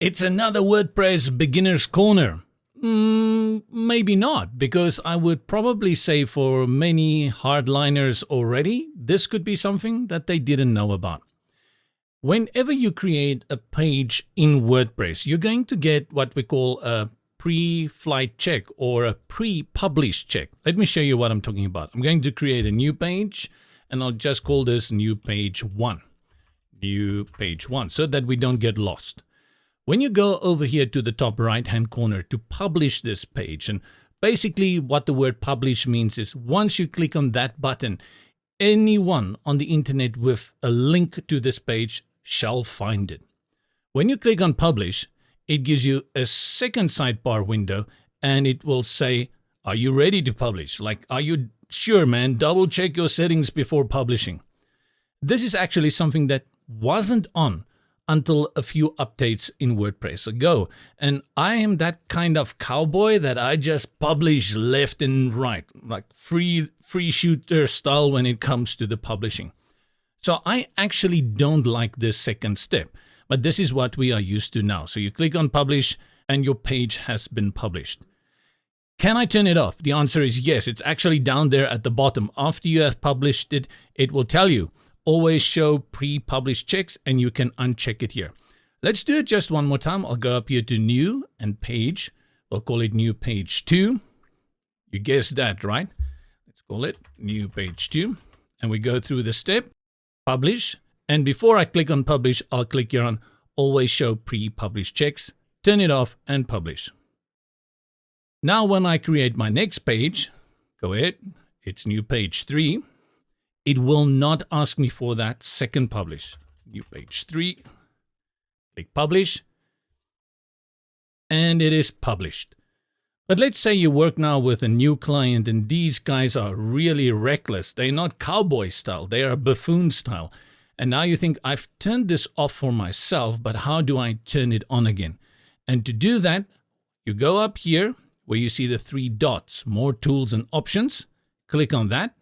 It's another WordPress beginner's corner. Maybe not, because I would probably say for many hardliners already, this could be something that they didn't know about. Whenever you create a page in WordPress, you're going to get what we call a pre-flight check or a pre-publish check. Let me show you what I'm talking about. I'm going to create a new page, and I'll just call this new page 1. New page 1, so that we don't get lost. When you go over here to the top right-hand corner to publish this page, and basically what the word publish means is once you click on that button, anyone on the internet with a link to this page shall find it. When you click on publish, it gives you a second sidebar window and it will say, are you ready to publish? Like, are you sure, man? Double check your settings before publishing. This is actually something that wasn't on until a few updates in WordPress ago. And I am that kind of cowboy that I just publish left and right, like free shooter style when it comes to the publishing. So I actually don't like this second step, but this is what we are used to now. So you click on publish and your page has been published. Can I turn it off? The answer is yes. It's actually down there at the bottom. After you have published it, it will tell you, always show pre-published checks, and you can uncheck it here. Let's do it just one more time. I'll go up here to new and page. We'll call it new page 2. You guessed that, right? Let's call it new page 2. And we go through the step, publish. And before I click on publish, I'll click here on always show pre-published checks, turn it off and publish. Now when I create my next page, go ahead, it's new page 3. It will not ask me for that second publish. New page 3, click publish, and it is published. But let's say you work now with a new client and these guys are really reckless. They're not cowboy style, they are buffoon style. And now you think, I've turned this off for myself, but how do I turn it on again? And to do that, you go up here where you see the 3 dots, more tools and options, click on that.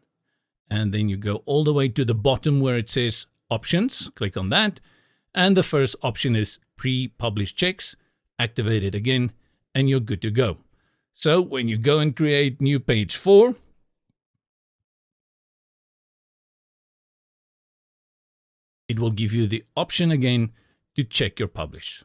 And then you go all the way to the bottom where it says options, click on that. And the first option is pre-published checks, activate it again, and you're good to go. So when you go and create new page 4, it will give you the option again to check your publish.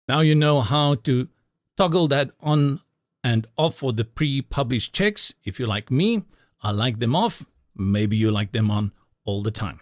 Now you know how to toggle that on and off for the pre-published checks. If you're like me, I like them off. Maybe you like them on all the time.